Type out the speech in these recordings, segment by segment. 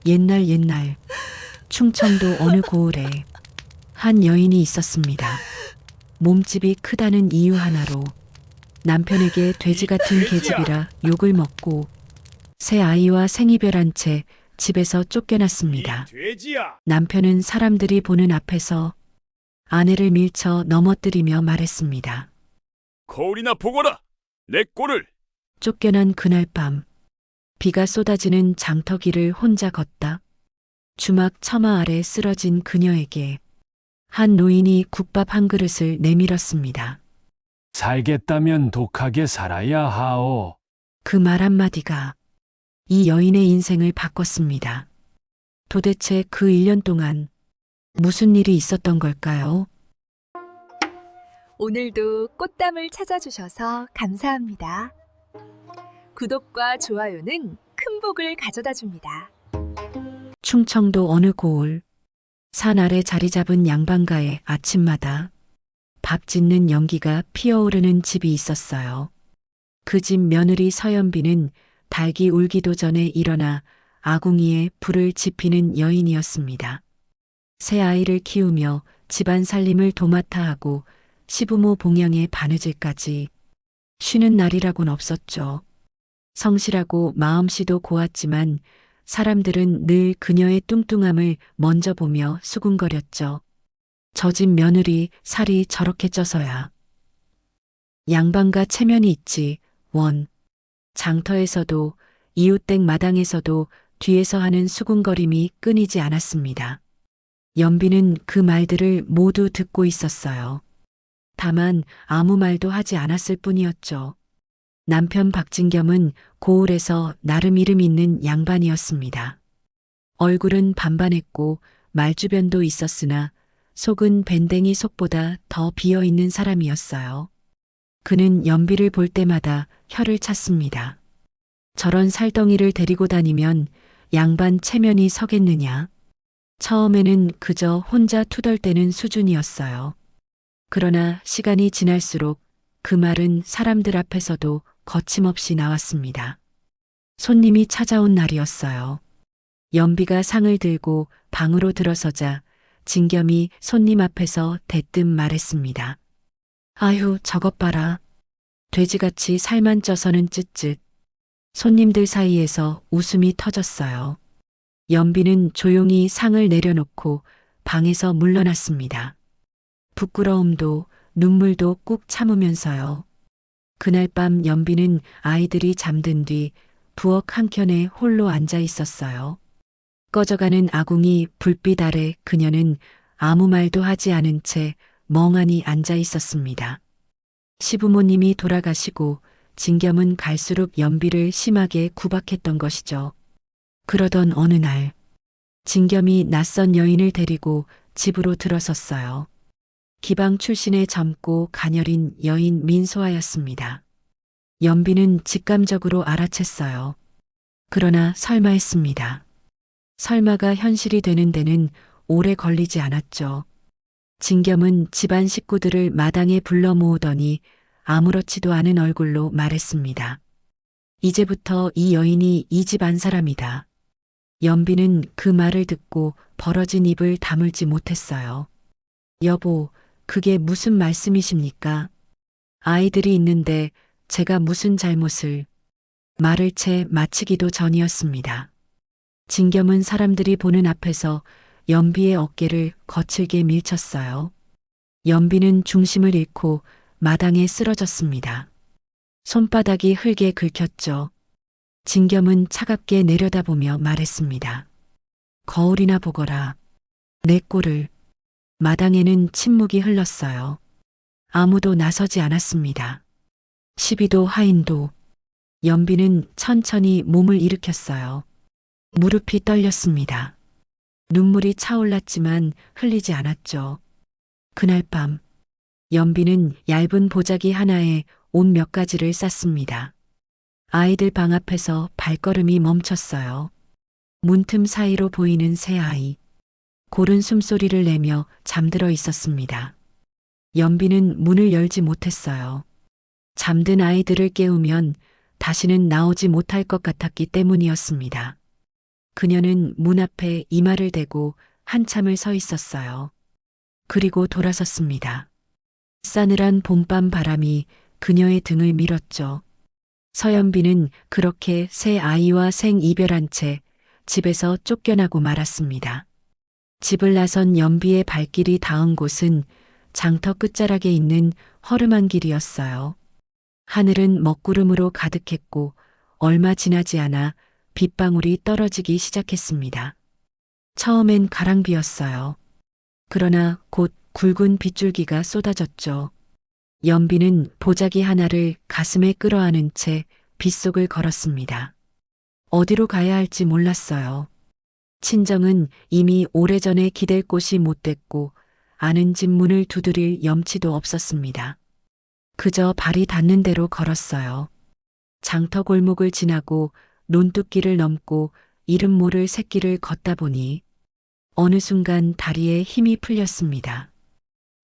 옛날 충청도 어느 고을에 한 여인이 있었습니다. 몸집이 크다는 이유 하나로 남편에게 돼지 같은 계집이라 욕을 먹고 새 아이와 생이별한 채 집에서 쫓겨났습니다. 돼지야. 남편은 사람들이 보는 앞에서 아내를 밀쳐 넘어뜨리며 말했습니다. 거울이나 보거라. 내 꼴을. 쫓겨난 그날 밤 비가 쏟아지는 장터길을 혼자 걷다 주막 처마 아래 쓰러진 그녀에게 한 노인이 국밥 한 그릇을 내밀었습니다. 살겠다면 독하게 살아야 하오. 그 말 한마디가 이 여인의 인생을 바꿨습니다. 도대체 그 1년 동안 무슨 일이 있었던 걸까요? 오늘도 꽃담을 찾아주셔서 감사합니다. 구독과 좋아요는 큰 복을 가져다 줍니다. 충청도 어느 고을 산 아래 자리 잡은 양반가에 아침마다 밥 짓는 연기가 피어오르는 집이 있었어요. 그 집 며느리 서연비는 닭이 울기도 전에 일어나 아궁이에 불을 지피는 여인이었습니다. 새 아이를 키우며 집안 살림을 도맡아 하고 시부모 봉양에 바느질까지 쉬는 날이라곤 없었죠. 성실하고 마음씨도 고왔지만 사람들은 늘 그녀의 뚱뚱함을 먼저 보며 수군거렸죠. 저 집 며느리 살이 저렇게 쪄서야. 양반가 체면이 있지, 원. 장터에서도 이웃댁 마당에서도 뒤에서 하는 수군거림이 끊이지 않았습니다. 연비는 그 말들을 모두 듣고 있었어요. 다만 아무 말도 하지 않았을 뿐이었죠. 남편 박진겸은 고을에서 나름 이름 있는 양반이었습니다. 얼굴은 반반했고 말주변도 있었으나 속은 밴댕이 속보다 더 비어있는 사람이었어요. 그는 연비를 볼 때마다 혀를 찼습니다. 저런 살덩이를 데리고 다니면 양반 체면이 서겠느냐. 처음에는 그저 혼자 투덜대는 수준이었어요. 그러나 시간이 지날수록 그 말은 사람들 앞에서도 거침없이 나왔습니다. 손님이 찾아온 날이었어요. 연비가 상을 들고 방으로 들어서자 진겸이 손님 앞에서 대뜸 말했습니다. 아휴, 저것 봐라. 돼지같이 살만 쪄서는 쯧쯧. 손님들 사이에서 웃음이 터졌어요. 연비는 조용히 상을 내려놓고 방에서 물러났습니다. 부끄러움도 눈물도 꾹 참으면서요. 그날 밤 연비는 아이들이 잠든 뒤 부엌 한켠에 홀로 앉아 있었어요. 꺼져가는 아궁이 불빛 아래 그녀는 아무 말도 하지 않은 채 멍하니 앉아 있었습니다. 시부모님이 돌아가시고 진겸은 갈수록 연비를 심하게 구박했던 것이죠. 그러던 어느 날 진겸이 낯선 여인을 데리고 집으로 들어섰어요. 기방 출신의 젊고 가녀린 여인 민소아였습니다. 연비는 직감적으로 알아챘어요. 그러나 설마 했습니다. 설마가 현실이 되는 데는 오래 걸리지 않았죠. 진겸은 집안 식구들을 마당에 불러 모으더니 아무렇지도 않은 얼굴로 말했습니다. 이제부터 이 여인이 이 집 안 사람이다. 연비는 그 말을 듣고 벌어진 입을 다물지 못했어요. 여보, 그게 무슨 말씀이십니까? 아이들이 있는데 제가 무슨 잘못을... 말을 채 마치기도 전이었습니다. 진겸은 사람들이 보는 앞에서 연비의 어깨를 거칠게 밀쳤어요. 연비는 중심을 잃고 마당에 쓰러졌습니다. 손바닥이 흙에 긁혔죠. 진겸은 차갑게 내려다보며 말했습니다. 거울이나 보거라. 내 꼴을. 마당에는 침묵이 흘렀어요. 아무도 나서지 않았습니다. 시비도 하인도. 연비는 천천히 몸을 일으켰어요. 무릎이 떨렸습니다. 눈물이 차올랐지만 흘리지 않았죠. 그날 밤 연비는 얇은 보자기 하나에 옷 몇 가지를 쌌습니다. 아이들 방 앞에서 발걸음이 멈췄어요. 문틈 사이로 보이는 새 아이. 고른 숨소리를 내며 잠들어 있었습니다. 연비는 문을 열지 못했어요. 잠든 아이들을 깨우면 다시는 나오지 못할 것 같았기 때문이었습니다. 그녀는 문 앞에 이마를 대고 한참을 서 있었어요. 그리고 돌아섰습니다. 싸늘한 봄밤 바람이 그녀의 등을 밀었죠. 서연비는 그렇게 새 아이와 생이별한 채 집에서 쫓겨나고 말았습니다. 집을 나선 연비의 발길이 닿은 곳은 장터 끝자락에 있는 허름한 길이었어요. 하늘은 먹구름으로 가득했고 얼마 지나지 않아 빗방울이 떨어지기 시작했습니다. 처음엔 가랑비였어요. 그러나 곧 굵은 빗줄기가 쏟아졌죠. 연비는 보자기 하나를 가슴에 끌어안은 채 빗속을 걸었습니다. 어디로 가야 할지 몰랐어요. 친정은 이미 오래전에 기댈 곳이 못 됐고 아는 집 문을 두드릴 염치도 없었습니다. 그저 발이 닿는 대로 걸었어요. 장터 골목을 지나고 논뚝길을 넘고 이름 모를 새길을 걷다 보니 어느 순간 다리에 힘이 풀렸습니다.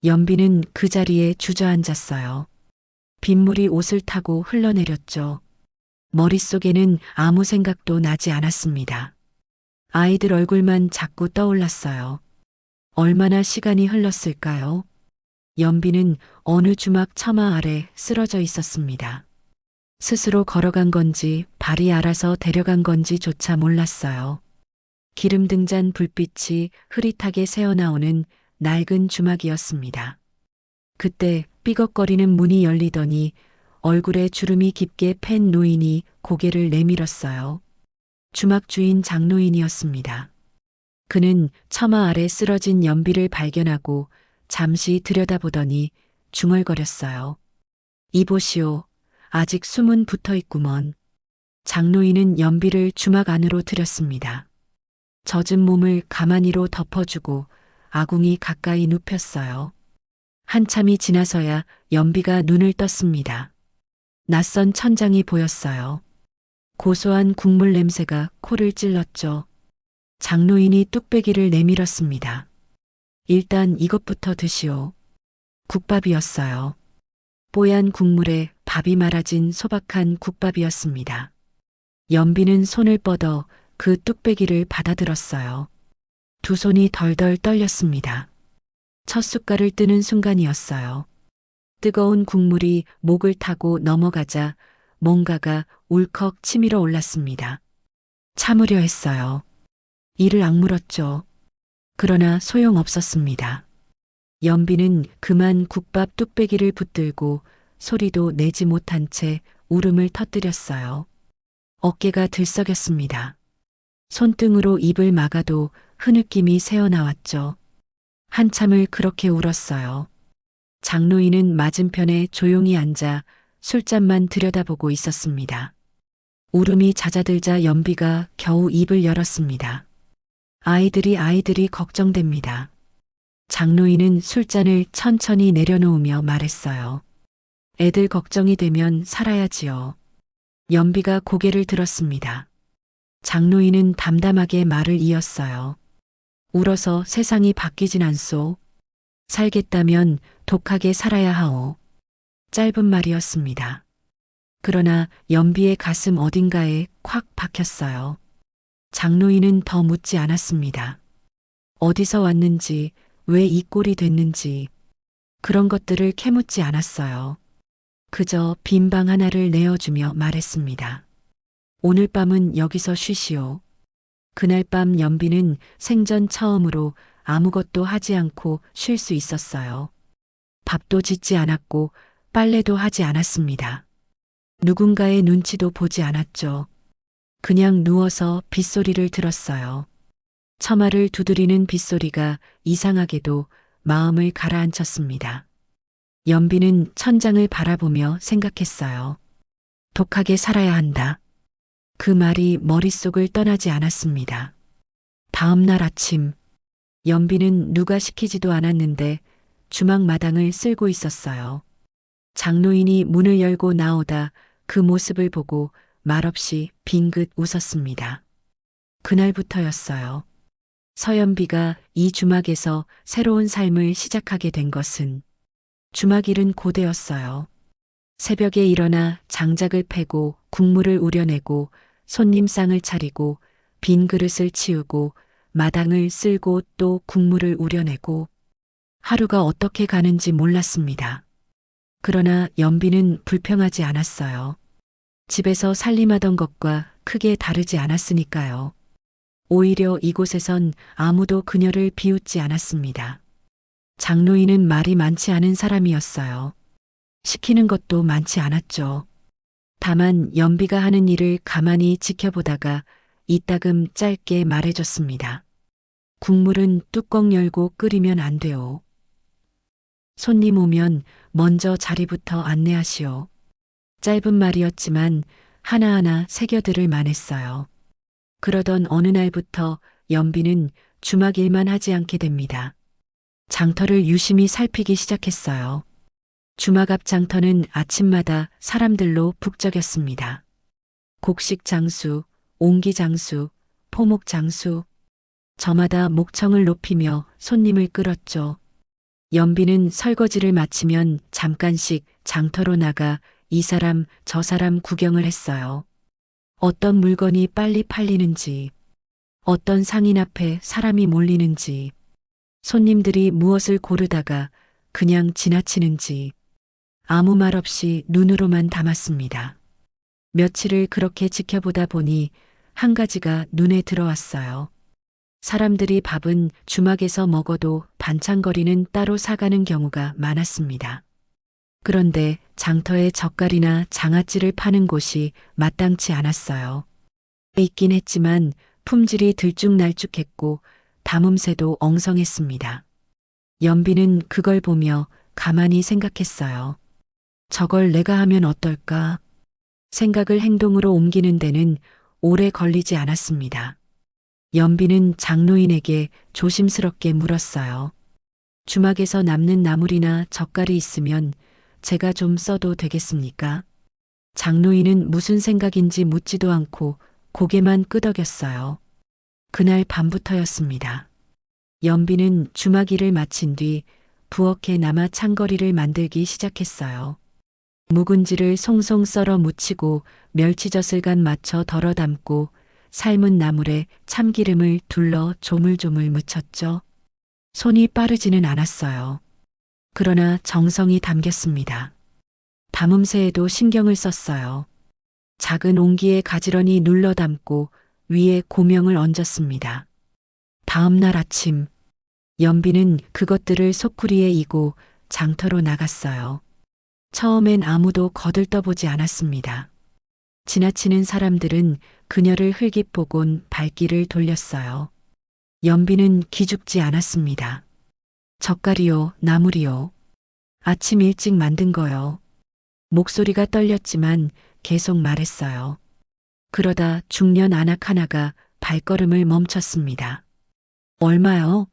연비는 그 자리에 주저앉았어요. 빗물이 옷을 타고 흘러내렸죠. 머릿속에는 아무 생각도 나지 않았습니다. 아이들 얼굴만 자꾸 떠올랐어요. 얼마나 시간이 흘렀을까요? 연비는 어느 주막 처마 아래 쓰러져 있었습니다. 스스로 걸어간 건지 발이 알아서 데려간 건지조차 몰랐어요. 기름 등잔 불빛이 흐릿하게 새어나오는 낡은 주막이었습니다. 그때 삐걱거리는 문이 열리더니 얼굴에 주름이 깊게 팬 노인이 고개를 내밀었어요. 주막 주인 장노인이었습니다. 그는 처마 아래 쓰러진 연비를 발견하고 잠시 들여다보더니 중얼거렸어요. 이보시오. 아직 숨은 붙어 있구먼. 장노인은 연비를 주막 안으로 들였습니다. 젖은 몸을 가마니로 덮어주고 아궁이 가까이 눕혔어요. 한참이 지나서야 연비가 눈을 떴습니다. 낯선 천장이 보였어요. 고소한 국물 냄새가 코를 찔렀죠. 장노인이 뚝배기를 내밀었습니다. 일단 이것부터 드시오. 국밥이었어요. 뽀얀 국물에 밥이 말아진 소박한 국밥이었습니다. 연비는 손을 뻗어 그 뚝배기를 받아들었어요. 두 손이 덜덜 떨렸습니다. 첫 숟갈을 뜨는 순간이었어요. 뜨거운 국물이 목을 타고 넘어가자 뭔가가 울컥 치밀어 올랐습니다. 참으려 했어요. 이를 악물었죠. 그러나 소용없었습니다. 연비는 그만 국밥 뚝배기를 붙들고 소리도 내지 못한 채 울음을 터뜨렸어요. 어깨가 들썩였습니다. 손등으로 입을 막아도 흐느낌이 새어나왔죠. 한참을 그렇게 울었어요. 장노인은 맞은편에 조용히 앉아 술잔만 들여다보고 있었습니다. 울음이 잦아들자 연비가 겨우 입을 열었습니다. 아이들이 걱정됩니다. 장노인은 술잔을 천천히 내려놓으며 말했어요. 애들 걱정이 되면 살아야지요. 연비가 고개를 들었습니다. 장노인은 담담하게 말을 이었어요. 울어서 세상이 바뀌진 않소. 살겠다면 독하게 살아야 하오. 짧은 말이었습니다. 그러나 연비의 가슴 어딘가에 콱 박혔어요. 장노인은 더 묻지 않았습니다. 어디서 왔는지, 왜 이 꼴이 됐는지, 그런 것들을 캐묻지 않았어요. 그저 빈 방 하나를 내어주며 말했습니다. 오늘 밤은 여기서 쉬시오. 그날 밤 연비는 생전 처음으로 아무것도 하지 않고 쉴 수 있었어요. 밥도 짓지 않았고 빨래도 하지 않았습니다. 누군가의 눈치도 보지 않았죠. 그냥 누워서 빗소리를 들었어요. 처마를 두드리는 빗소리가 이상하게도 마음을 가라앉혔습니다. 연비는 천장을 바라보며 생각했어요. 독하게 살아야 한다. 그 말이 머릿속을 떠나지 않았습니다. 다음 날 아침, 연비는 누가 시키지도 않았는데 주막 마당을 쓸고 있었어요. 장노인이 문을 열고 나오다 그 모습을 보고 말없이 빙긋 웃었습니다. 그날부터였어요. 서연비가 이 주막에서 새로운 삶을 시작하게 된 것은 주막 일은 고되었어요. 새벽에 일어나 장작을 패고 국물을 우려내고 손님상을 차리고 빈 그릇을 치우고 마당을 쓸고 또 국물을 우려내고 하루가 어떻게 가는지 몰랐습니다. 그러나 연비는 불평하지 않았어요. 집에서 살림하던 것과 크게 다르지 않았으니까요. 오히려 이곳에선 아무도 그녀를 비웃지 않았습니다. 장노인은 말이 많지 않은 사람이었어요. 시키는 것도 많지 않았죠. 다만 연비가 하는 일을 가만히 지켜보다가 이따금 짧게 말해줬습니다. 국물은 뚜껑 열고 끓이면 안 돼요. 손님 오면 먼저 자리부터 안내하시오. 짧은 말이었지만 하나하나 새겨들을 만했어요. 그러던 어느 날부터 연비는 주막 일만 하지 않게 됩니다. 장터를 유심히 살피기 시작했어요. 주막 앞 장터는 아침마다 사람들로 북적였습니다. 곡식 장수, 옹기 장수, 포목 장수. 저마다 목청을 높이며 손님을 끌었죠. 연비는 설거지를 마치면 잠깐씩 장터로 나가 이 사람 저 사람 구경을 했어요. 어떤 물건이 빨리 팔리는지, 어떤 상인 앞에 사람이 몰리는지, 손님들이 무엇을 고르다가 그냥 지나치는지 아무 말 없이 눈으로만 담았습니다. 며칠을 그렇게 지켜보다 보니 한 가지가 눈에 들어왔어요. 사람들이 밥은 주막에서 먹어도 반찬거리는 따로 사가는 경우가 많았습니다. 그런데 장터에 젓갈이나 장아찌를 파는 곳이 마땅치 않았어요. 있긴 했지만 품질이 들쭉날쭉했고 담음새도 엉성했습니다. 연비는 그걸 보며 가만히 생각했어요. 저걸 내가 하면 어떨까? 생각을 행동으로 옮기는 데는 오래 걸리지 않았습니다. 연비는 장노인에게 조심스럽게 물었어요. 주막에서 남는 나물이나 젓갈이 있으면 제가 좀 써도 되겠습니까? 장노인은 무슨 생각인지 묻지도 않고 고개만 끄덕였어요. 그날 밤부터였습니다. 연비는 주막 일을 마친 뒤 부엌에 남아 찬거리를 만들기 시작했어요. 묵은지를 송송 썰어 무치고 멸치젓을 간 맞춰 덜어 담고 삶은 나물에 참기름을 둘러 조물조물 묻혔죠. 손이 빠르지는 않았어요. 그러나 정성이 담겼습니다. 담음새에도 신경을 썼어요. 작은 옹기에 가지런히 눌러 담고 위에 고명을 얹었습니다. 다음 날 아침, 연비는 그것들을 소쿠리에 이고 장터로 나갔어요. 처음엔 아무도 거들떠보지 않았습니다. 지나치는 사람들은 그녀를 흘깃보곤 발길을 돌렸어요. 연비는 기죽지 않았습니다. 젓갈이요, 나물이요. 아침 일찍 만든 거요. 목소리가 떨렸지만 계속 말했어요. 그러다 중년 아낙 하나가 발걸음을 멈췄습니다. 얼마요?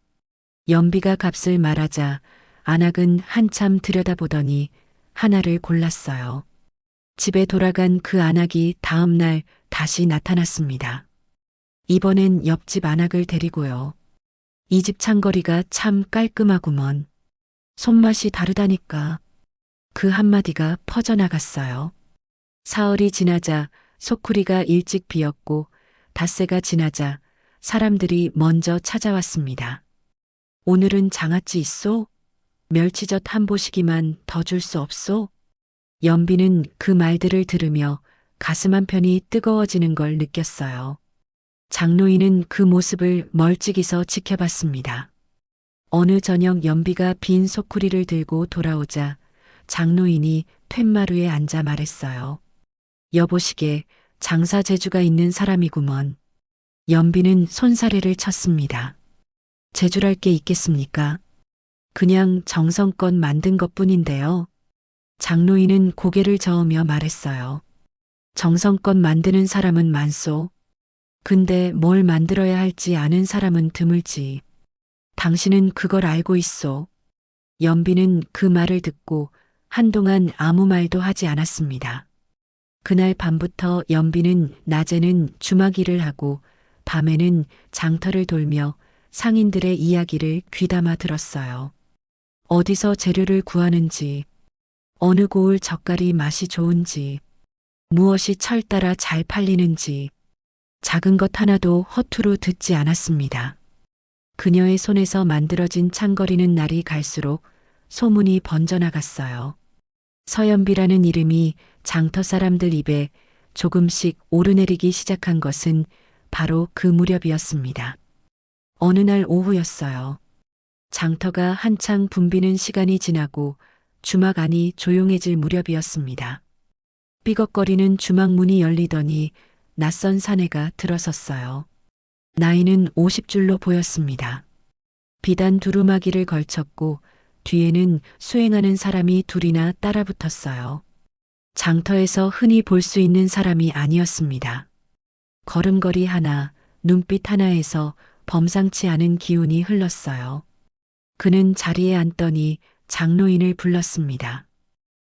연비가 값을 말하자 아낙은 한참 들여다보더니 하나를 골랐어요. 집에 돌아간 그 아낙이 다음 날 다시 나타났습니다. 이번엔 옆집 아낙을 데리고요. 이 집 창거리가 참 깔끔하구먼. 손맛이 다르다니까. 그 한마디가 퍼져나갔어요. 사흘이 지나자 소쿠리가 일찍 비었고 닷새가 지나자 사람들이 먼저 찾아왔습니다. 오늘은 장아찌 있소? 멸치젓 한 보시기만 더 줄 수 없소? 연비는 그 말들을 들으며 가슴 한편이 뜨거워지는 걸 느꼈어요. 장노인은 그 모습을 멀찍이서 지켜봤습니다. 어느 저녁 연비가 빈 소쿠리를 들고 돌아오자 장노인이 툇마루에 앉아 말했어요. 여보시게 장사 재주가 있는 사람이구먼. 연비는 손사래를 쳤습니다. 재주랄 게 있겠습니까? 그냥 정성껏 만든 것뿐인데요. 장노인은 고개를 저으며 말했어요. 정성껏 만드는 사람은 많소. 근데 뭘 만들어야 할지 아는 사람은 드물지. 당신은 그걸 알고 있소. 연비는 그 말을 듣고 한동안 아무 말도 하지 않았습니다. 그날 밤부터 연비는 낮에는 주막 일을 하고 밤에는 장터를 돌며 상인들의 이야기를 귀담아 들었어요. 어디서 재료를 구하는지, 어느 고을 젓갈이 맛이 좋은지, 무엇이 철 따라 잘 팔리는지, 작은 것 하나도 허투루 듣지 않았습니다. 그녀의 손에서 만들어진 창거리는 날이 갈수록 소문이 번져나갔어요. 서연비라는 이름이 장터 사람들 입에 조금씩 오르내리기 시작한 것은 바로 그 무렵이었습니다. 어느 날 오후였어요. 장터가 한창 붐비는 시간이 지나고 주막 안이 조용해질 무렵이었습니다. 삐걱거리는 주막 문이 열리더니 낯선 사내가 들어섰어요. 나이는 50줄로 보였습니다. 비단 두루마기를 걸쳤고 뒤에는 수행하는 사람이 둘이나 따라붙었어요. 장터에서 흔히 볼 수 있는 사람이 아니었습니다. 걸음걸이 하나, 눈빛 하나에서 범상치 않은 기운이 흘렀어요. 그는 자리에 앉더니 장로인을 불렀습니다.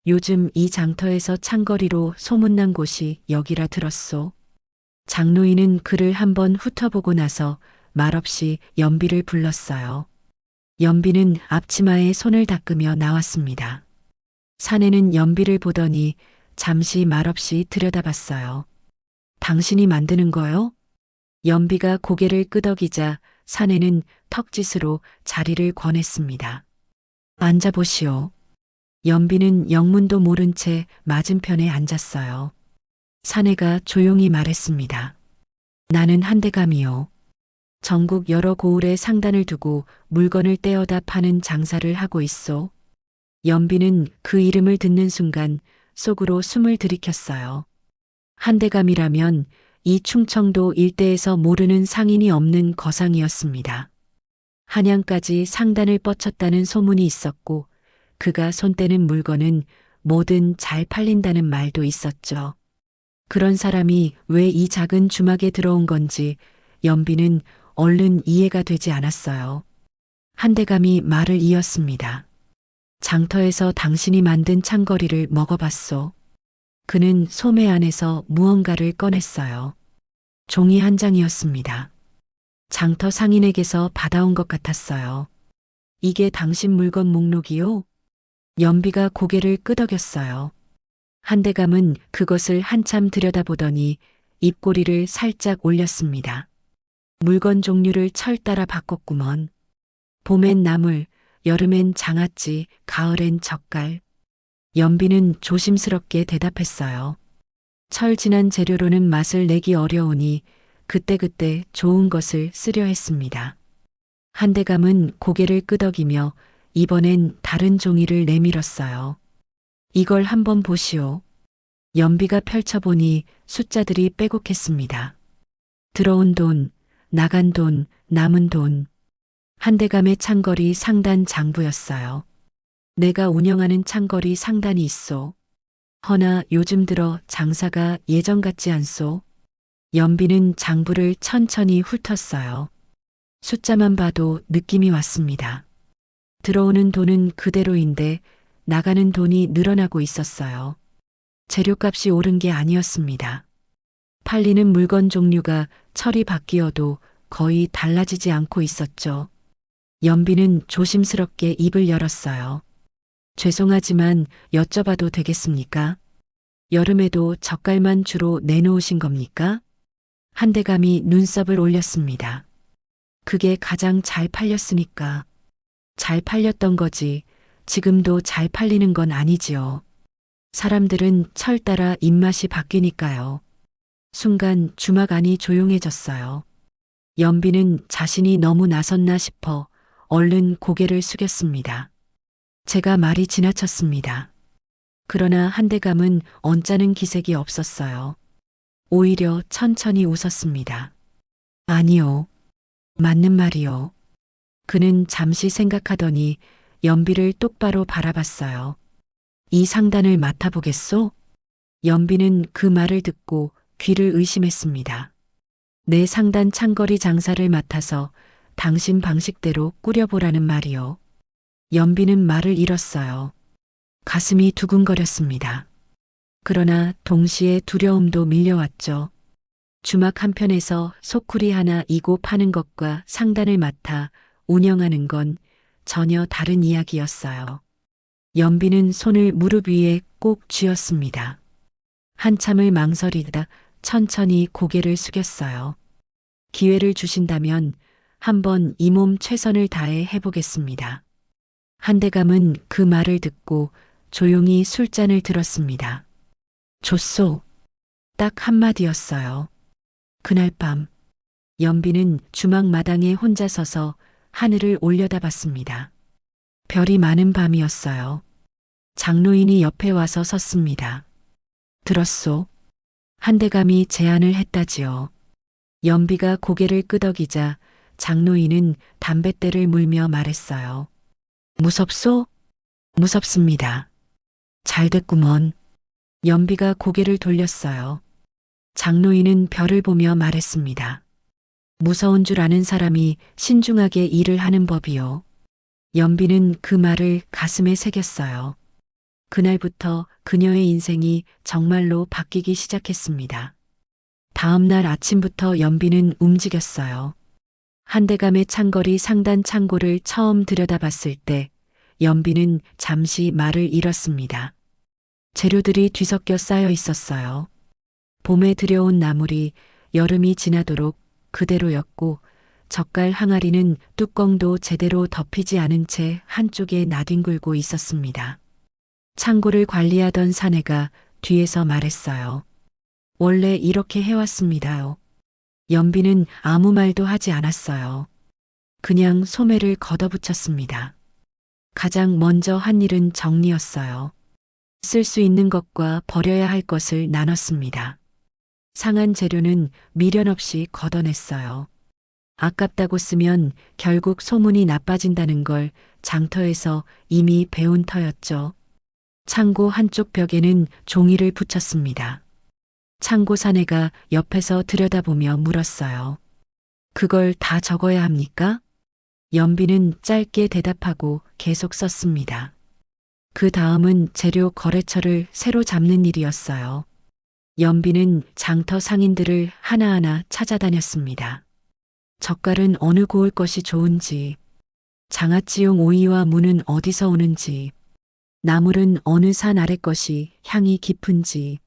요즘 이 장터에서 창거리로 소문난 곳이 여기라 들었소. 장로인은 그를 한번 훑어보고 나서 말없이 연비를 불렀어요. 연비는 앞치마에 손을 닦으며 나왔습니다. 사내는 연비를 보더니 잠시 말없이 들여다봤어요. 당신이 만드는 거요? 연비가 고개를 끄덕이자 사내는 턱짓으로 자리를 권했습니다. 앉아보시오. 연비는 영문도 모른 채 맞은편에 앉았어요. 사내가 조용히 말했습니다. 나는 한대감이요. 전국 여러 고을에 상단을 두고 물건을 떼어다 파는 장사를 하고 있소. 연비는 그 이름을 듣는 순간 속으로 숨을 들이켰어요. 한대감이라면 이 충청도 일대에서 모르는 상인이 없는 거상이었습니다. 한양까지 상단을 뻗쳤다는 소문이 있었고 그가 손대는 물건은 뭐든 잘 팔린다는 말도 있었죠. 그런 사람이 왜 이 작은 주막에 들어온 건지 연비는 얼른 이해가 되지 않았어요. 한대감이 말을 이었습니다. 장터에서 당신이 만든 창거리를 먹어봤소. 그는 소매 안에서 무언가를 꺼냈어요. 종이 한 장이었습니다. 장터 상인에게서 받아온 것 같았어요. 이게 당신 물건 목록이요? 연비가 고개를 끄덕였어요. 한대감은 그것을 한참 들여다보더니 입꼬리를 살짝 올렸습니다. 물건 종류를 철 따라 바꿨구먼. 봄엔 나물, 여름엔 장아찌, 가을엔 젓갈. 연비는 조심스럽게 대답했어요. 철 지난 재료로는 맛을 내기 어려우니 그때그때 좋은 것을 쓰려 했습니다. 한대감은 고개를 끄덕이며 이번엔 다른 종이를 내밀었어요. 이걸 한번 보시오. 연비가 펼쳐보니 숫자들이 빼곡했습니다. 들어온 돈, 나간 돈, 남은 돈. 한대감의 창거리 상단 장부였어요. 내가 운영하는 창거리 상단이 있소. 허나 요즘 들어 장사가 예전 같지 않소. 연비는 장부를 천천히 훑었어요. 숫자만 봐도 느낌이 왔습니다. 들어오는 돈은 그대로인데 나가는 돈이 늘어나고 있었어요. 재료값이 오른 게 아니었습니다. 팔리는 물건 종류가 철이 바뀌어도 거의 달라지지 않고 있었죠. 연비는 조심스럽게 입을 열었어요. 죄송하지만 여쭤봐도 되겠습니까? 여름에도 젓갈만 주로 내놓으신 겁니까? 한대감이 눈썹을 올렸습니다. 그게 가장 잘 팔렸으니까. 잘 팔렸던 거지. 지금도 잘 팔리는 건 아니지요. 사람들은 철 따라 입맛이 바뀌니까요. 순간 주막 안이 조용해졌어요. 연비는 자신이 너무 나섰나 싶어 얼른 고개를 숙였습니다. 제가 말이 지나쳤습니다. 그러나 한대감은 언짢은 기색이 없었어요. 오히려 천천히 웃었습니다. 아니요. 맞는 말이요. 그는 잠시 생각하더니 연비를 똑바로 바라봤어요. 이 상단을 맡아보겠소? 연비는 그 말을 듣고 귀를 의심했습니다. 내 상단 창거리 장사를 맡아서 당신 방식대로 꾸려보라는 말이요. 연비는 말을 잃었어요. 가슴이 두근거렸습니다. 그러나 동시에 두려움도 밀려왔죠. 주막 한편에서 소쿠리 하나 이고 파는 것과 상단을 맡아 운영하는 건 전혀 다른 이야기였어요. 연비는 손을 무릎 위에 꼭 쥐었습니다. 한참을 망설이다 천천히 고개를 숙였어요. 기회를 주신다면 한번 이 몸 최선을 다해 해보겠습니다. 한대감은 그 말을 듣고 조용히 술잔을 들었습니다. 좋소. 딱 한마디였어요. 그날 밤 연비는 주막 마당에 혼자 서서 하늘을 올려다봤습니다. 별이 많은 밤이었어요. 장로인이 옆에 와서 섰습니다. 들었소? 한대감이 제안을 했다지요. 연비가 고개를 끄덕이자 장로인은 담뱃대를 물며 말했어요. 무섭소? 무섭습니다. 잘됐구먼. 연비가 고개를 돌렸어요. 장로인은 별을 보며 말했습니다. 무서운 줄 아는 사람이 신중하게 일을 하는 법이요. 연비는 그 말을 가슴에 새겼어요. 그날부터 그녀의 인생이 정말로 바뀌기 시작했습니다. 다음 날 아침부터 연비는 움직였어요. 한대감의 창거리 상단 창고를 처음 들여다봤을 때 연비는 잠시 말을 잃었습니다. 재료들이 뒤섞여 쌓여 있었어요. 봄에 들여온 나물이 여름이 지나도록 그대로였고 젓갈 항아리는 뚜껑도 제대로 덮이지 않은 채 한쪽에 나뒹굴고 있었습니다. 창고를 관리하던 사내가 뒤에서 말했어요. 원래 이렇게 해왔습니다요. 연비는 아무 말도 하지 않았어요. 그냥 소매를 걷어붙였습니다. 가장 먼저 한 일은 정리였어요. 쓸 수 있는 것과 버려야 할 것을 나눴습니다. 상한 재료는 미련 없이 걷어냈어요. 아깝다고 쓰면 결국 소문이 나빠진다는 걸 장터에서 이미 배운 터였죠. 창고 한쪽 벽에는 종이를 붙였습니다. 창고 사내가 옆에서 들여다보며 물었어요. 그걸 다 적어야 합니까? 연비는 짧게 대답하고 계속 썼습니다. 그 다음은 재료 거래처를 새로 잡는 일이었어요. 연비는 장터 상인들을 하나하나 찾아다녔습니다. 젓갈은 어느 고을 것이 좋은지, 장아찌용 오이와 무는 어디서 오는지, 나물은 어느 산 아래 것이 향이 깊은지,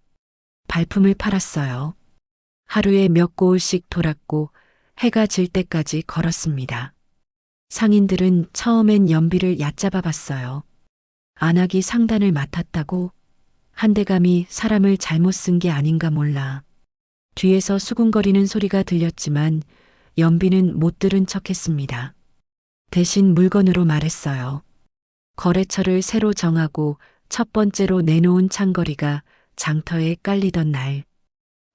발품을 팔았어요. 하루에 몇 고을씩 돌았고 해가 질 때까지 걸었습니다. 상인들은 처음엔 연비를 얕잡아 봤어요. 안하기 상단을 맡았다고? 한대감이 사람을 잘못 쓴 게 아닌가 몰라. 뒤에서 수군거리는 소리가 들렸지만 연비는 못 들은 척했습니다. 대신 물건으로 말했어요. 거래처를 새로 정하고 첫 번째로 내놓은 창거리가 장터에 깔리던 날.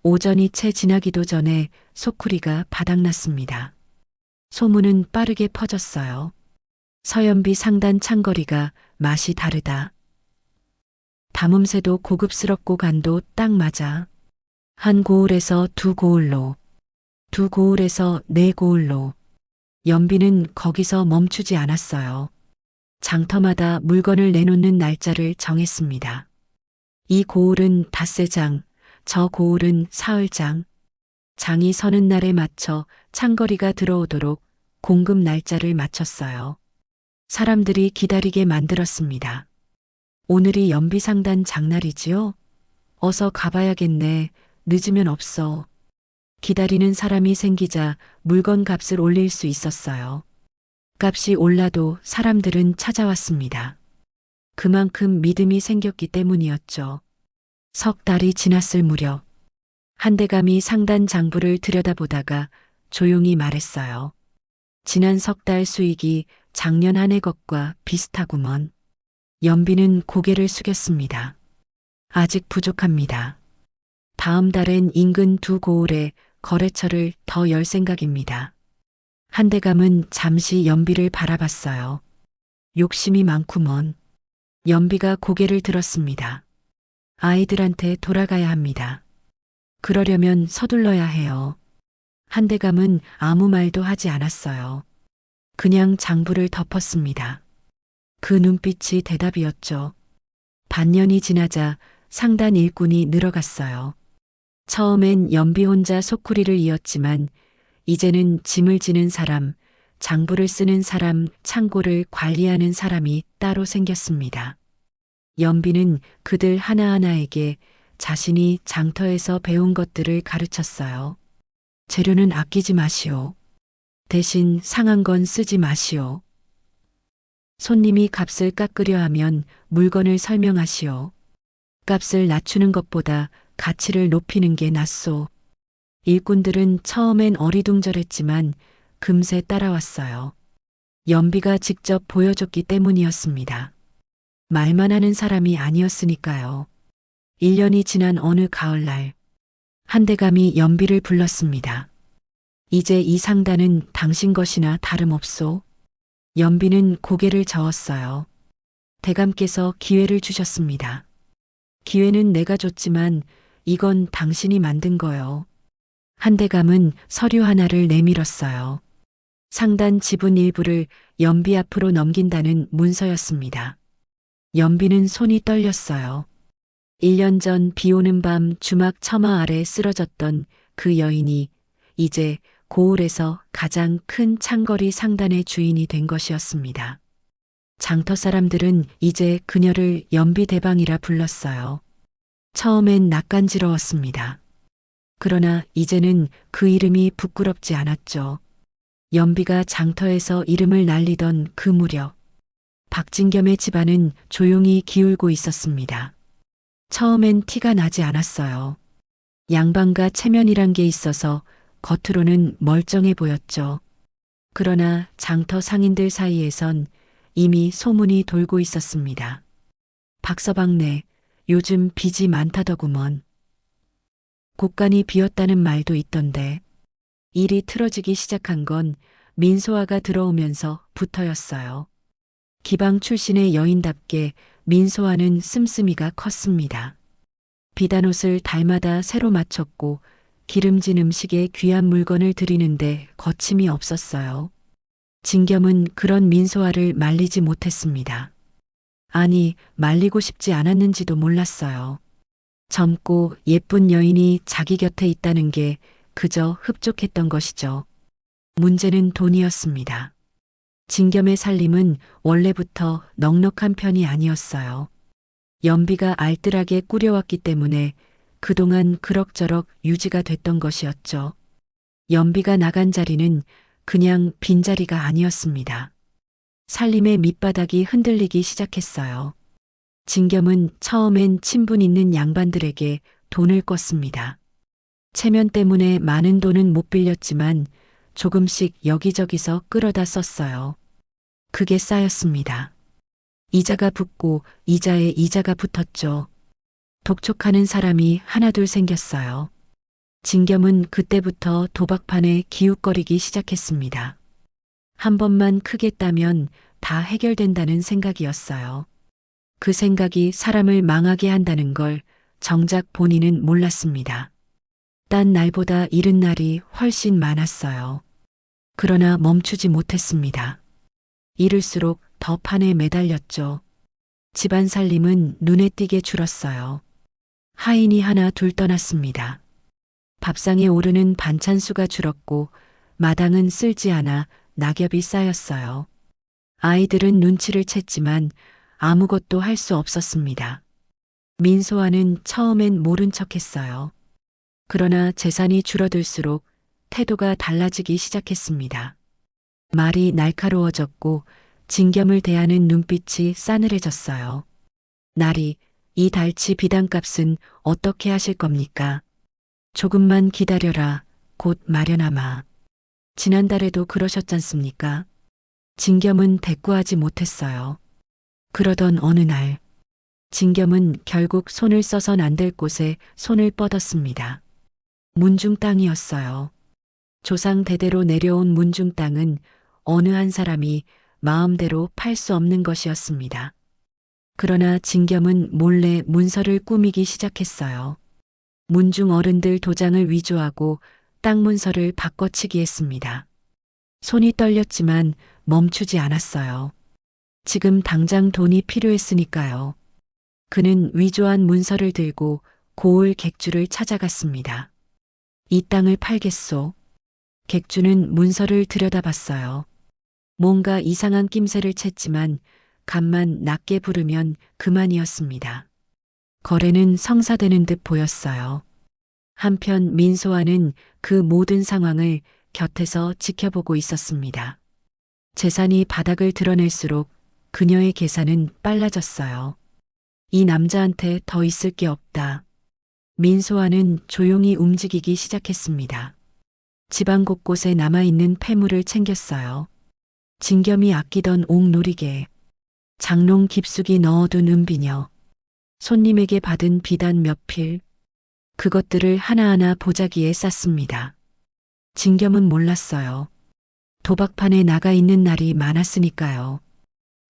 오전이 채 지나기도 전에 소쿠리가 바닥났습니다. 소문은 빠르게 퍼졌어요. 서연비 상단 창거리가 맛이 다르다. 담음새도 고급스럽고 간도 딱 맞아. 한 고을에서 두 고을로, 두 고을에서 네 고을로. 연비는 거기서 멈추지 않았어요. 장터마다 물건을 내놓는 날짜를 정했습니다. 이 고을은 닷새장, 저 고을은 사흘장. 장이 서는 날에 맞춰 창거리가 들어오도록 공급 날짜를 맞췄어요. 사람들이 기다리게 만들었습니다. 오늘이 연비상단 장날이지요? 어서 가봐야겠네. 늦으면 없어. 기다리는 사람이 생기자 물건 값을 올릴 수 있었어요. 값이 올라도 사람들은 찾아왔습니다. 그만큼 믿음이 생겼기 때문이었죠. 석 달이 지났을 무렵 한대감이 상단 장부를 들여다보다가 조용히 말했어요. 지난 석 달 수익이 작년 한 해 것과 비슷하구먼. 연비는 고개를 숙였습니다. 아직 부족합니다. 다음 달엔 인근 두 고을에 거래처를 더 열 생각입니다. 한대감은 잠시 연비를 바라봤어요. 욕심이 많구먼. 연비가 고개를 들었습니다. 아이들한테 돌아가야 합니다. 그러려면 서둘러야 해요. 한대감은 아무 말도 하지 않았어요. 그냥 장부를 덮었습니다. 그 눈빛이 대답이었죠. 반년이 지나자 상단 일꾼이 늘어갔어요. 처음엔 연비 혼자 소쿠리를 이었지만 이제는 짐을 지는 사람, 장부를 쓰는 사람, 창고를 관리하는 사람이 따로 생겼습니다. 연비는 그들 하나하나에게 자신이 장터에서 배운 것들을 가르쳤어요. 재료는 아끼지 마시오. 대신 상한 건 쓰지 마시오. 손님이 값을 깎으려 하면 물건을 설명하시오. 값을 낮추는 것보다 가치를 높이는 게 낫소. 일꾼들은 처음엔 어리둥절했지만 금세 따라왔어요. 연비가 직접 보여줬기 때문이었습니다. 말만 하는 사람이 아니었으니까요. 1년이 지난 어느 가을날, 한대감이 연비를 불렀습니다. 이제 이 상단은 당신 것이나 다름없소. 연비는 고개를 저었어요. 대감께서 기회를 주셨습니다. 기회는 내가 줬지만 이건 당신이 만든 거요. 한대감은 서류 하나를 내밀었어요. 상단 지분 일부를 연비 앞으로 넘긴다는 문서였습니다. 연비는 손이 떨렸어요. 1년 전 비 오는 밤 주막 처마 아래 쓰러졌던 그 여인이 이제 고을에서 가장 큰 창거리 상단의 주인이 된 것이었습니다. 장터 사람들은 이제 그녀를 연비대방이라 불렀어요. 처음엔 낯간지러웠습니다. 그러나 이제는 그 이름이 부끄럽지 않았죠. 연비가 장터에서 이름을 날리던 그 무렵, 박진겸의 집안은 조용히 기울고 있었습니다. 처음엔 티가 나지 않았어요. 양반과 체면이란 게 있어서 겉으로는 멀쩡해 보였죠. 그러나 장터 상인들 사이에선 이미 소문이 돌고 있었습니다. 박서방네, 요즘 빚이 많다더구먼. 곳간이 비었다는 말도 있던데. 일이 틀어지기 시작한 건 민소아가 들어오면서 부터였어요. 기방 출신의 여인답게 민소아는 씀씀이가 컸습니다. 비단 옷을 달마다 새로 맞췄고 기름진 음식에 귀한 물건을 드리는데 거침이 없었어요. 진겸은 그런 민소아를 말리지 못했습니다. 아니, 말리고 싶지 않았는지도 몰랐어요. 젊고 예쁜 여인이 자기 곁에 있다는 게 그저 흡족했던 것이죠. 문제는 돈이었습니다. 진겸의 살림은 원래부터 넉넉한 편이 아니었어요. 연비가 알뜰하게 꾸려왔기 때문에 그동안 그럭저럭 유지가 됐던 것이었죠. 연비가 나간 자리는 그냥 빈자리가 아니었습니다. 살림의 밑바닥이 흔들리기 시작했어요. 진겸은 처음엔 친분 있는 양반들에게 돈을 꿨습니다. 체면 때문에 많은 돈은 못 빌렸지만 조금씩 여기저기서 끌어다 썼어요. 그게 쌓였습니다. 이자가 붙고 이자에 이자가 붙었죠. 독촉하는 사람이 하나둘 생겼어요. 진겸은 그때부터 도박판에 기웃거리기 시작했습니다. 한 번만 크게 따면 다 해결된다는 생각이었어요. 그 생각이 사람을 망하게 한다는 걸 정작 본인은 몰랐습니다. 딴 날보다 이른 날이 훨씬 많았어요. 그러나 멈추지 못했습니다. 이를수록 더 판에 매달렸죠. 집안 살림은 눈에 띄게 줄었어요. 하인이 하나 둘 떠났습니다. 밥상에 오르는 반찬수가 줄었고 마당은 쓸지 않아 낙엽이 쌓였어요. 아이들은 눈치를 챘지만 아무것도 할 수 없었습니다. 민소아는 처음엔 모른 척했어요. 그러나 재산이 줄어들수록 태도가 달라지기 시작했습니다. 말이 날카로워졌고 진겸을 대하는 눈빛이 싸늘해졌어요. 나리, 이 달치 비단값은 어떻게 하실 겁니까? 조금만 기다려라. 곧 마련하마. 지난달에도 그러셨잖습니까? 진겸은 대꾸하지 못했어요. 그러던 어느 날, 진겸은 결국 손을 써선 안 될 곳에 손을 뻗었습니다. 문중 땅이었어요. 조상 대대로 내려온 문중 땅은 어느 한 사람이 마음대로 팔 수 없는 것이었습니다. 그러나 진겸은 몰래 문서를 꾸미기 시작했어요. 문중 어른들 도장을 위조하고 땅 문서를 바꿔치기 했습니다. 손이 떨렸지만 멈추지 않았어요. 지금 당장 돈이 필요했으니까요. 그는 위조한 문서를 들고 고을 객주를 찾아갔습니다. 이 땅을 팔겠소. 객주는 문서를 들여다봤어요. 뭔가 이상한 낌새를 챘지만 값만 낮게 부르면 그만이었습니다. 거래는 성사되는 듯 보였어요. 한편 민소아는 그 모든 상황을 곁에서 지켜보고 있었습니다. 재산이 바닥을 드러낼수록 그녀의 계산은 빨라졌어요. 이 남자한테 더 있을 게 없다. 민소아는 조용히 움직이기 시작했습니다. 집안 곳곳에 남아있는 폐물을 챙겼어요. 진겸이 아끼던 옥놀이개, 장롱 깊숙이 넣어둔 은비녀, 손님에게 받은 비단 몇 필, 그것들을 하나하나 보자기에 쌌습니다. 진겸은 몰랐어요. 도박판에 나가 있는 날이 많았으니까요.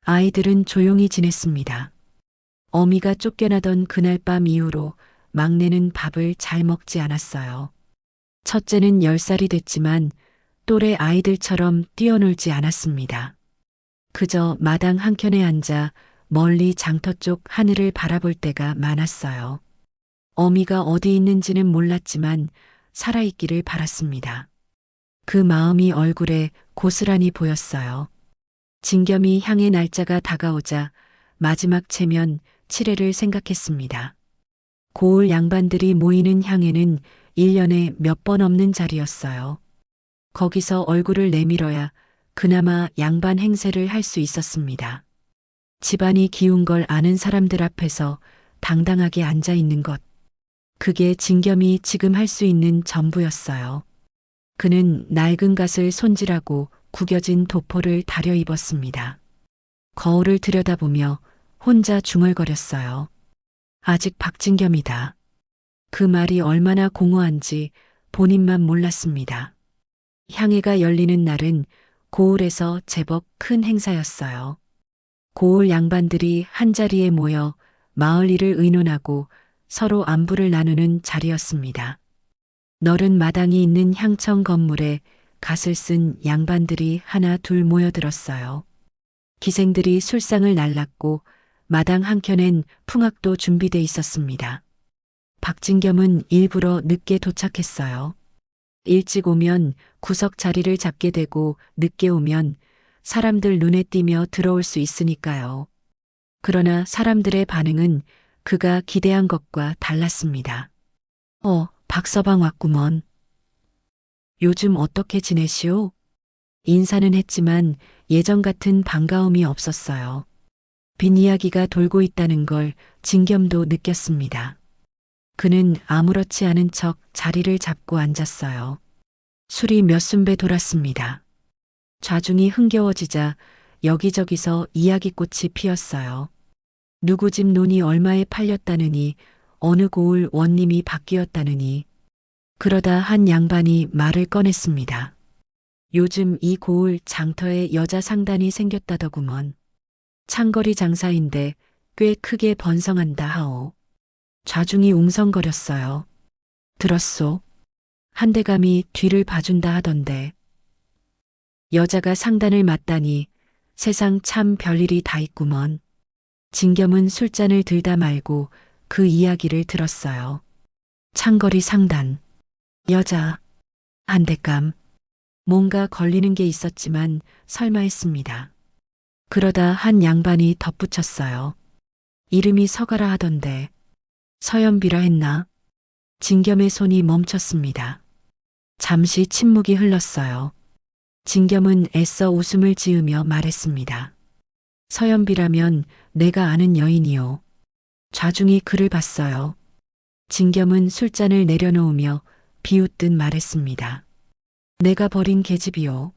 아이들은 조용히 지냈습니다. 어미가 쫓겨나던 그날 밤 이후로 막내는 밥을 잘 먹지 않았어요. 첫째는 10살이 됐지만 또래 아이들처럼 뛰어놀지 않았습니다. 그저 마당 한켠에 앉아 멀리 장터 쪽 하늘을 바라볼 때가 많았어요. 어미가 어디 있는지는 몰랐지만 살아있기를 바랐습니다. 그 마음이 얼굴에 고스란히 보였어요. 진겸이 향의 날짜가 다가오자 마지막 체면 칠회를 생각했습니다. 고을 양반들이 모이는 향에는 1년에 몇 번 없는 자리였어요. 거기서 얼굴을 내밀어야 그나마 양반 행세를 할 수 있었습니다. 집안이 기운 걸 아는 사람들 앞에서 당당하게 앉아 있는 것. 그게 진겸이 지금 할 수 있는 전부였어요. 그는 낡은 갓을 손질하고 구겨진 도포를 다려 입었습니다. 거울을 들여다보며 혼자 중얼거렸어요. 아직 박진겸이다. 그 말이 얼마나 공허한지 본인만 몰랐습니다. 향회가 열리는 날은 고을에서 제법 큰 행사였어요. 고을 양반들이 한자리에 모여 마을 일을 의논하고 서로 안부를 나누는 자리였습니다. 너른 마당이 있는 향청 건물에 갓을 쓴 양반들이 하나 둘 모여들었어요. 기생들이 술상을 날랐고 마당 한켠엔 풍악도 준비돼 있었습니다. 박진겸은 일부러 늦게 도착했어요. 일찍 오면 구석 자리를 잡게 되고 늦게 오면 사람들 눈에 띄며 들어올 수 있으니까요. 그러나 사람들의 반응은 그가 기대한 것과 달랐습니다. 박서방 왔구먼. 요즘 어떻게 지내시오? 인사는 했지만 예전 같은 반가움이 없었어요. 빈이야기가 돌고 있다는 걸 진겸도 느꼈습니다. 그는 아무렇지 않은 척 자리를 잡고 앉았어요. 술이 몇 순배 돌았습니다. 좌중이 흥겨워지자 여기저기서 이야기꽃이 피었어요. 누구 집 논이 얼마에 팔렸다느니 어느 고을 원님이 바뀌었다느니. 그러다 한 양반이 말을 꺼냈습니다. 요즘 이 고을 장터에 여자 상단이 생겼다더구먼. 창거리 장사인데 꽤 크게 번성한다 하오. 좌중이 웅성거렸어요. 들었소? 한대감이 뒤를 봐준다 하던데. 여자가 상단을 맡다니 세상 참 별일이 다 있구먼. 진겸은 술잔을 들다 말고 그 이야기를 들었어요. 창거리 상단, 여자, 한대감. 뭔가 걸리는 게 있었지만 설마 했습니다. 그러다 한 양반이 덧붙였어요. 이름이 서가라 하던데. 서연비라 했나? 진겸의 손이 멈췄습니다. 잠시 침묵이 흘렀어요. 진겸은 애써 웃음을 지으며 말했습니다. 서연비라면 내가 아는 여인이요. 좌중이 그를 봤어요. 진겸은 술잔을 내려놓으며 비웃듯 말했습니다. 내가 버린 계집이요.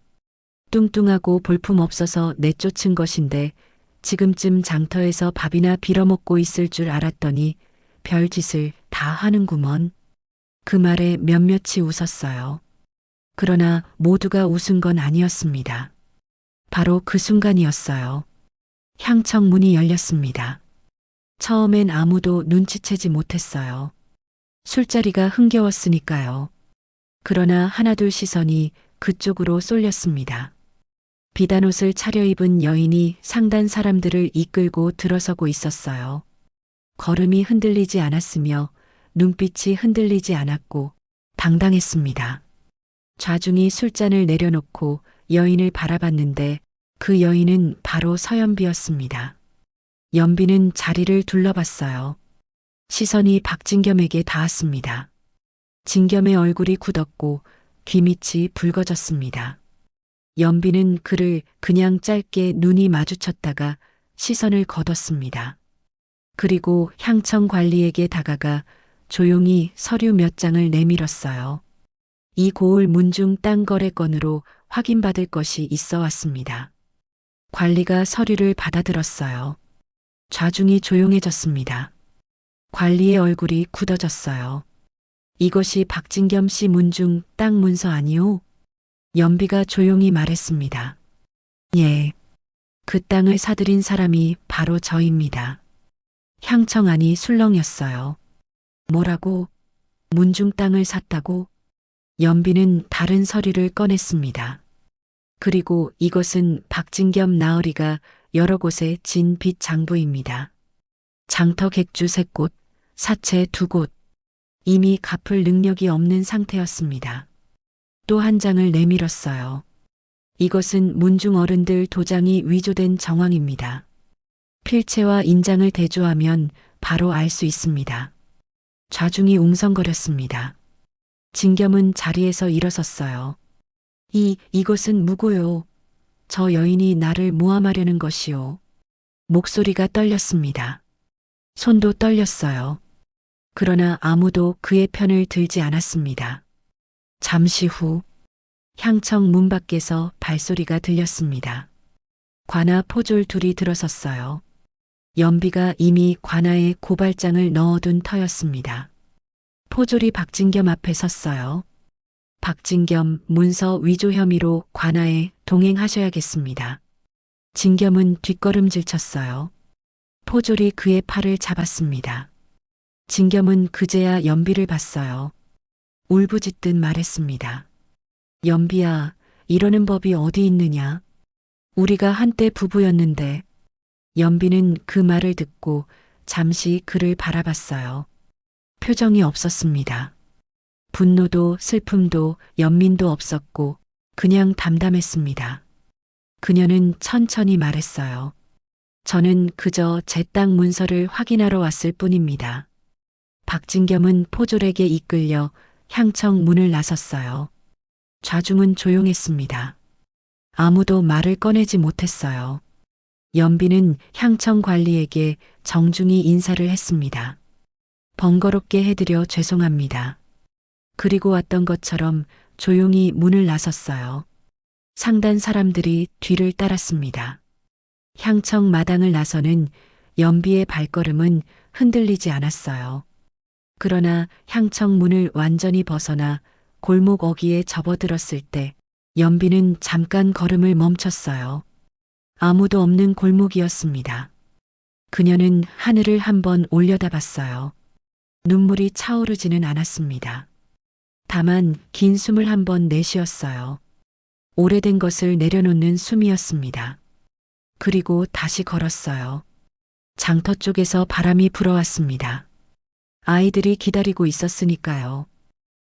뚱뚱하고 볼품없어서 내쫓은 것인데 지금쯤 장터에서 밥이나 빌어먹고 있을 줄 알았더니 별짓을 다 하는구먼. 그 말에 몇몇이 웃었어요. 그러나 모두가 웃은 건 아니었습니다. 바로 그 순간이었어요. 향청 문이 열렸습니다. 처음엔 아무도 눈치채지 못했어요. 술자리가 흥겨웠으니까요. 그러나 하나둘 시선이 그쪽으로 쏠렸습니다. 비단옷을 차려입은 여인이 상단 사람들을 이끌고 들어서고 있었어요. 걸음이 흔들리지 않았으며 눈빛이 흔들리지 않았고 당당했습니다. 좌중이 술잔을 내려놓고 여인을 바라봤는데 그 여인은 바로 서연비였습니다. 연비는 자리를 둘러봤어요. 시선이 박진겸에게 닿았습니다. 진겸의 얼굴이 굳었고 귀밑이 붉어졌습니다. 연비는 그를 그냥 짧게 눈이 마주쳤다가 시선을 거뒀습니다. 그리고 향청 관리에게 다가가 조용히 서류 몇 장을 내밀었어요. 이 고을 문중 땅 거래 건으로 확인받을 것이 있어 왔습니다. 관리가 서류를 받아들었어요. 좌중이 조용해졌습니다. 관리의 얼굴이 굳어졌어요. 이것이 박진겸 씨 문중 땅 문서 아니오? 연비가 조용히 말했습니다. 예. 그 땅을 사들인 사람이 바로 저입니다. 향청 안이 술렁였어요. 뭐라고? 문중 땅을 샀다고? 연비는 다른 서류를 꺼냈습니다. 그리고 이것은 박진겸 나으리가 여러 곳에 진 빚 장부입니다. 장터 객주 3곳, 사채 2곳. 이미 갚을 능력이 없는 상태였습니다. 또 한 장을 내밀었어요. 이것은 문중 어른들 도장이 위조된 정황입니다. 필체와 인장을 대조하면 바로 알 수 있습니다. 좌중이 웅성거렸습니다. 진겸은 자리에서 일어섰어요. 이것은 무고요. 저 여인이 나를 모함하려는 것이요. 목소리가 떨렸습니다. 손도 떨렸어요. 그러나 아무도 그의 편을 들지 않았습니다. 잠시 후 향청 문 밖에서 발소리가 들렸습니다. 관아 포졸 둘이 들어섰어요. 연비가 이미 관아에 고발장을 넣어둔 터였습니다. 포졸이 박진겸 앞에 섰어요. 박진겸 문서 위조 혐의로 관아에 동행하셔야겠습니다. 진겸은 뒷걸음질 쳤어요. 포졸이 그의 팔을 잡았습니다. 진겸은 그제야 연비를 봤어요. 울부짖듯 말했습니다. 연비야, 이러는 법이 어디 있느냐? 우리가 한때 부부였는데. 연비는 그 말을 듣고 잠시 그를 바라봤어요. 표정이 없었습니다. 분노도 슬픔도 연민도 없었고 그냥 담담했습니다. 그녀는 천천히 말했어요. 저는 그저 제 땅 문서를 확인하러 왔을 뿐입니다. 박진겸은 포졸에게 이끌려 향청 문을 나섰어요. 좌중은 조용했습니다. 아무도 말을 꺼내지 못했어요. 연비는 향청 관리에게 정중히 인사를 했습니다. 번거롭게 해드려 죄송합니다. 그리고 왔던 것처럼 조용히 문을 나섰어요. 상단 사람들이 뒤를 따랐습니다. 향청 마당을 나서는 연비의 발걸음은 흔들리지 않았어요. 그러나 향청 문을 완전히 벗어나 골목 어귀에 접어들었을 때 연비는 잠깐 걸음을 멈췄어요. 아무도 없는 골목이었습니다. 그녀는 하늘을 한번 올려다봤어요. 눈물이 차오르지는 않았습니다. 다만 긴 숨을 한번 내쉬었어요. 오래된 것을 내려놓는 숨이었습니다. 그리고 다시 걸었어요. 장터 쪽에서 바람이 불어왔습니다. 아이들이 기다리고 있었으니까요.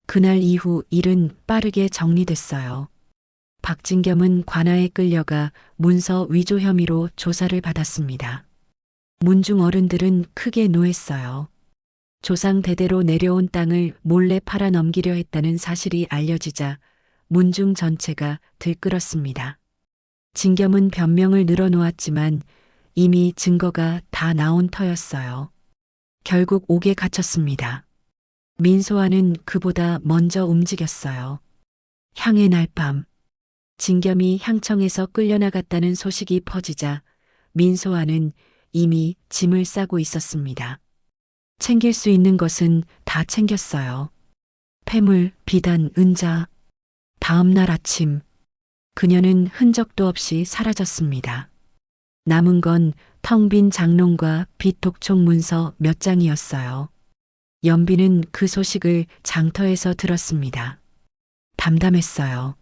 그날 이후 일은 빠르게 정리됐어요. 박진겸은 관아에 끌려가 문서 위조 혐의로 조사를 받았습니다. 문중 어른들은 크게 노했어요. 조상 대대로 내려온 땅을 몰래 팔아 넘기려 했다는 사실이 알려지자 문중 전체가 들끓었습니다. 진겸은 변명을 늘어놓았지만 이미 증거가 다 나온 터였어요. 결국 옥에 갇혔습니다. 민소아는 그보다 먼저 움직였어요. 향의 날 밤, 진겸이 향청에서 끌려나갔다는 소식이 퍼지자 민소아는 이미 짐을 싸고 있었습니다. 챙길 수 있는 것은 다 챙겼어요. 폐물, 비단, 은자. 다음 날 아침, 그녀는 흔적도 없이 사라졌습니다. 남은 건 텅 빈 장롱과 빚 독촉 문서 몇 장이었어요. 연비는 그 소식을 장터에서 들었습니다. 담담했어요.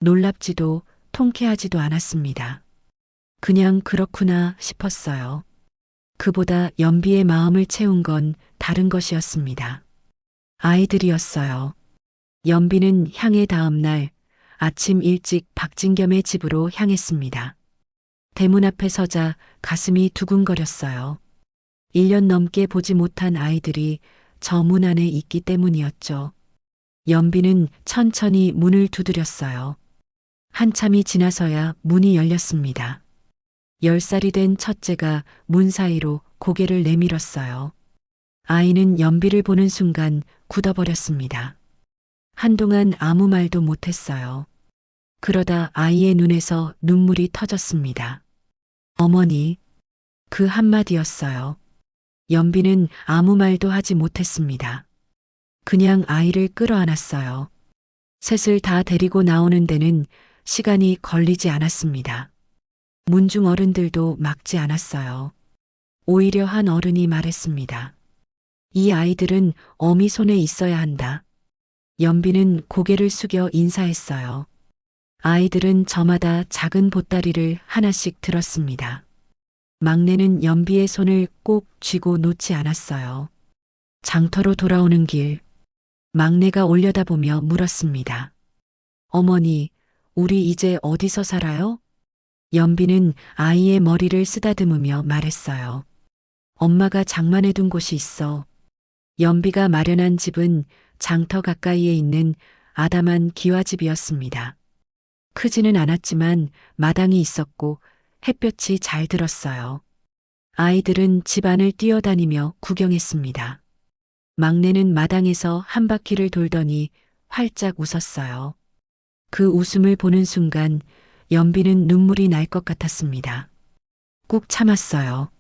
놀랍지도 통쾌하지도 않았습니다. 그냥 그렇구나 싶었어요. 그보다 연비의 마음을 채운 건 다른 것이었습니다. 아이들이었어요. 연비는 향의 다음 날 아침 일찍 박진겸의 집으로 향했습니다. 대문 앞에 서자 가슴이 두근거렸어요. 1년 넘게 보지 못한 아이들이 저 문 안에 있기 때문이었죠. 연비는 천천히 문을 두드렸어요. 한참이 지나서야 문이 열렸습니다. 10살이 된 첫째가 문 사이로 고개를 내밀었어요. 아이는 연비를 보는 순간 굳어버렸습니다. 한동안 아무 말도 못했어요. 그러다 아이의 눈에서 눈물이 터졌습니다. 어머니, 그 한마디였어요. 연비는 아무 말도 하지 못했습니다. 그냥 아이를 끌어안았어요. 셋을 다 데리고 나오는 데는 시간이 걸리지 않았습니다. 문중 어른들도 막지 않았어요. 오히려 한 어른이 말했습니다. 이 아이들은 어미 손에 있어야 한다. 연비는 고개를 숙여 인사했어요. 아이들은 저마다 작은 보따리를 하나씩 들었습니다. 막내는 연비의 손을 꼭 쥐고 놓지 않았어요. 장터로 돌아오는 길, 막내가 올려다보며 물었습니다. 어머니, 우리 이제 어디서 살아요? 연비는 아이의 머리를 쓰다듬으며 말했어요. 엄마가 장만해둔 곳이 있어. 연비가 마련한 집은 장터 가까이에 있는 아담한 기와집이었습니다. 크지는 않았지만 마당이 있었고 햇볕이 잘 들었어요. 아이들은 집 안을 뛰어다니며 구경했습니다. 막내는 마당에서 한 바퀴를 돌더니 활짝 웃었어요. 그 웃음을 보는 순간 연비는 눈물이 날 것 같았습니다. 꾹 참았어요.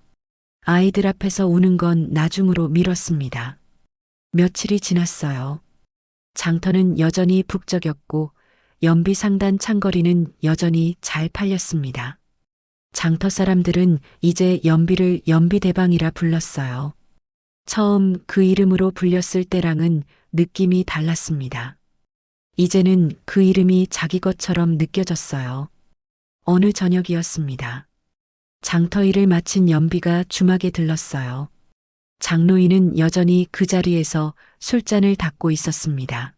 아이들 앞에서 우는 건 나중으로 미뤘습니다. 며칠이 지났어요. 장터는 여전히 북적였고 연비 상단 창거리는 여전히 잘 팔렸습니다. 장터 사람들은 이제 연비를 연비대방이라 불렀어요. 처음 그 이름으로 불렸을 때랑은 느낌이 달랐습니다. 이제는 그 이름이 자기 것처럼 느껴졌어요. 어느 저녁이었습니다. 장터 일을 마친 연비가 주막에 들렀어요. 장로인은 여전히 그 자리에서 술잔을 닦고 있었습니다.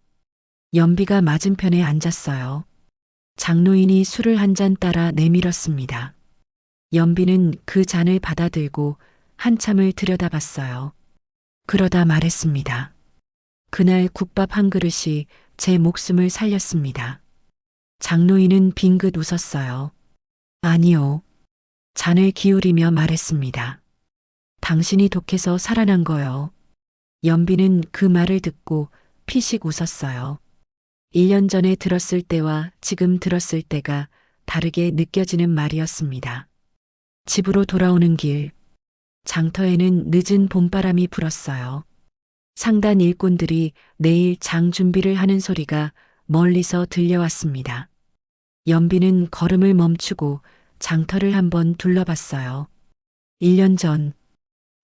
연비가 맞은편에 앉았어요. 장로인이 술을 한 잔 따라 내밀었습니다. 연비는 그 잔을 받아들고 한참을 들여다봤어요. 그러다 말했습니다. 그날 국밥 한 그릇이 제 목숨을 살렸습니다. 장로인은 빙긋 웃었어요. 아니요. 잔을 기울이며 말했습니다. 당신이 독해서 살아난 거요. 연비는 그 말을 듣고 피식 웃었어요. 1년 전에 들었을 때와 지금 들었을 때가 다르게 느껴지는 말이었습니다. 집으로 돌아오는 길, 장터에는 늦은 봄바람이 불었어요. 상단 일꾼들이 내일 장 준비를 하는 소리가 멀리서 들려왔습니다. 연비는 걸음을 멈추고 장터를 한번 둘러봤어요. 1년 전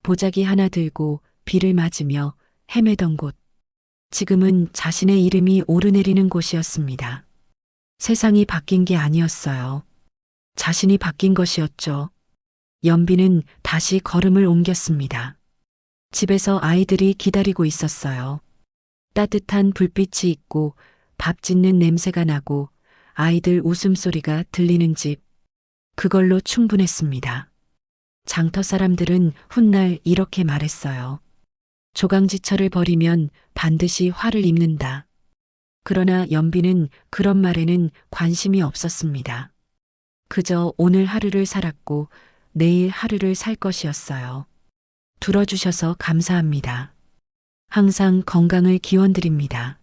보자기 하나 들고 비를 맞으며 헤매던 곳. 지금은 자신의 이름이 오르내리는 곳이었습니다. 세상이 바뀐 게 아니었어요. 자신이 바뀐 것이었죠. 연비는 다시 걸음을 옮겼습니다. 집에서 아이들이 기다리고 있었어요. 따뜻한 불빛이 있고 밥 짓는 냄새가 나고 아이들 웃음소리가 들리는 집. 그걸로 충분했습니다. 장터 사람들은 훗날 이렇게 말했어요. 조강지처를 버리면 반드시 화를 입는다. 그러나 연비는 그런 말에는 관심이 없었습니다. 그저 오늘 하루를 살았고 내일 하루를 살 것이었어요. 들어주셔서 감사합니다. 항상 건강을 기원드립니다.